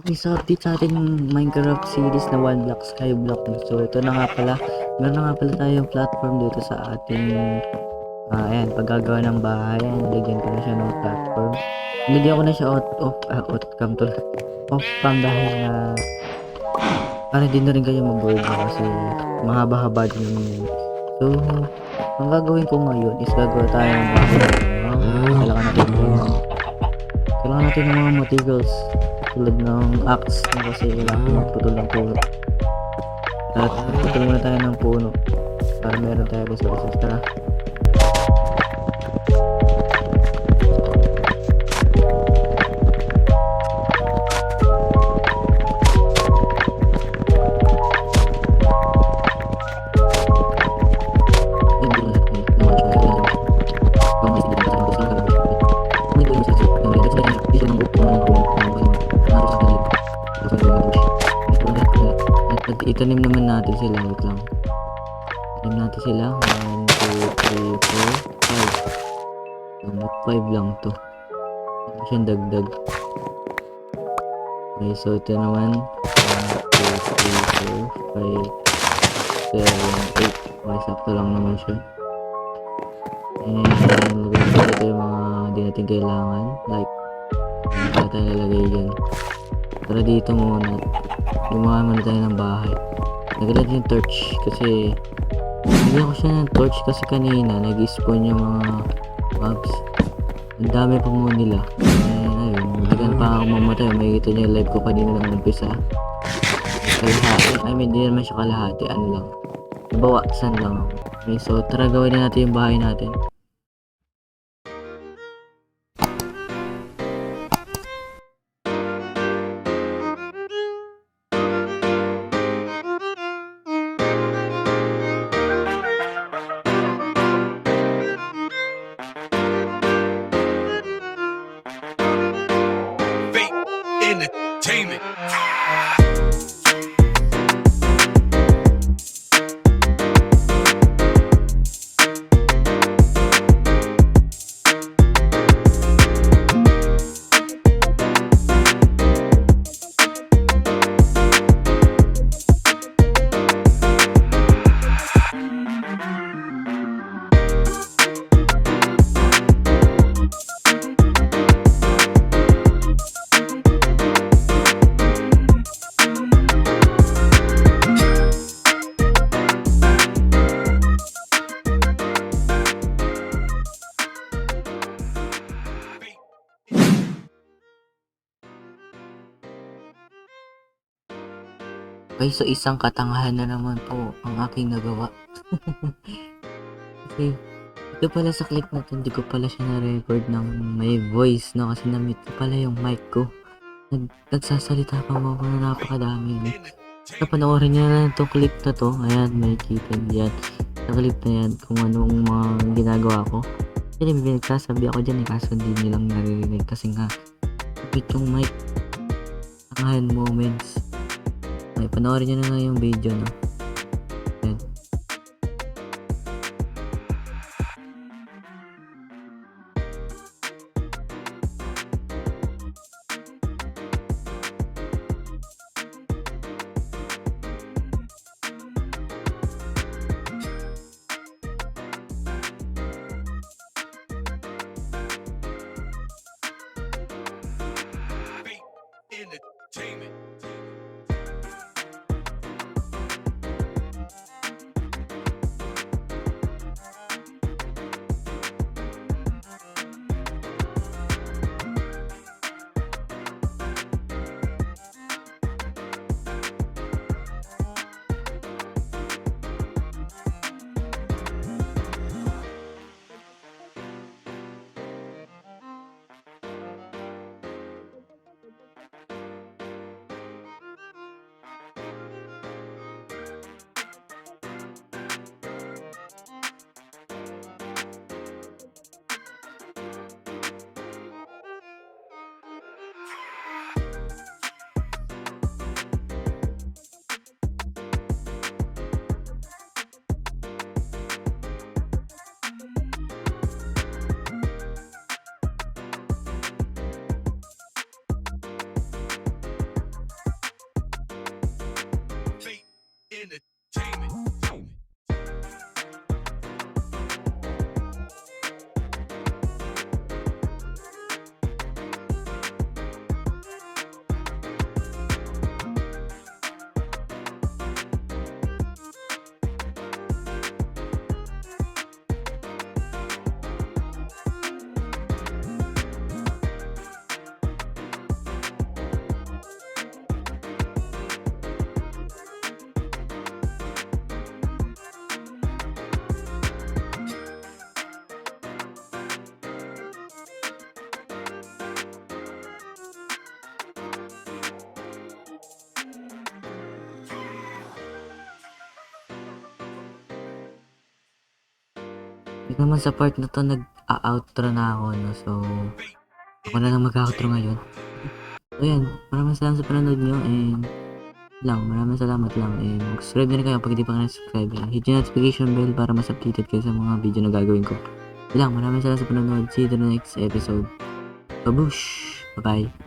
Isa update sa ating Minecraft series na 1 block skyblock. So ito na nga pala, meron na nga pala tayong platform dito sa ating ayan, paggagawa ng bahay. Ayan, nilagyan ko na siya ng platform. Nilagyan ko na siya outcome to off cam dahil na para hindi na rin kayo mag-board na kasi mahaba-haba din yun. So ang gagawin ko ngayon is gagawa tayo ng bahay. Kailangan natin ng mga materials tulad ng axe kasi kailangan magputol ng puno. At putol muna tayo ng puno para meron tayo resources. Tara. Itanim naman natin sila, wait lang. Itanim natin sila. 1, 2, 3, 4, 5. Ba't 5 lang to? Ano siyang dagdag? Okay, so ito naman. 1, 2, 3, 4, 5, 7, 8. Okay, sakto lang naman siya. And ito yung mga hindi natin kailangan. Like, hindi tayo lalagay dyan. Tara dito muna. Gumawa muna tayo ng bahay. Naglalagay yung torch kasi naglalagay ko siya ng torch kasi kanina nag-spawn yung mga mobs. Ang dami pa mo nila. Ayun, magdagan pa ako mamatay. Makikita niyo yung live ko kanina lang umpisa. Kalahati. I mean, di naman siya kalahati. Ano lang. Nabawasan lang ako. Okay, so tara gawin na natin yung bahay natin. Entertainment. Okay, so isang katangahan na naman po ang aking nagawa. Kasi ito pala sa clip na to, hindi ko pala siya na-record ng may voice, no? Kasi na-mute ko pala yung mic ko. Nagsasalita pa mo na napakadami. No? So panoorin niyo na itong clip na to. Ayan, may kita yan. Sa clip na yan kung anong mga ginagawa ko. Kasi may nagsasabi ako dyan kaso hindi nilang naririnig kasi nga mute yung mic. Tangahan moments. Ay, panoorin nyo na nga yung video, no? Ayan. Entertainment. Hindi naman sa part na to nag-outro na ako, no? So, ako na lang mag-outro ngayon. So, yan. Maraming salamat sa panonood nyo and maraming salamat lang and subscribe na rin kayo pag hindi pa kayo subscribe. Hit yung notification bell para mas updated kayo sa mga video na gagawin ko. Maraming salamat sa panonood. See you in the next episode. Babush! Bye-bye!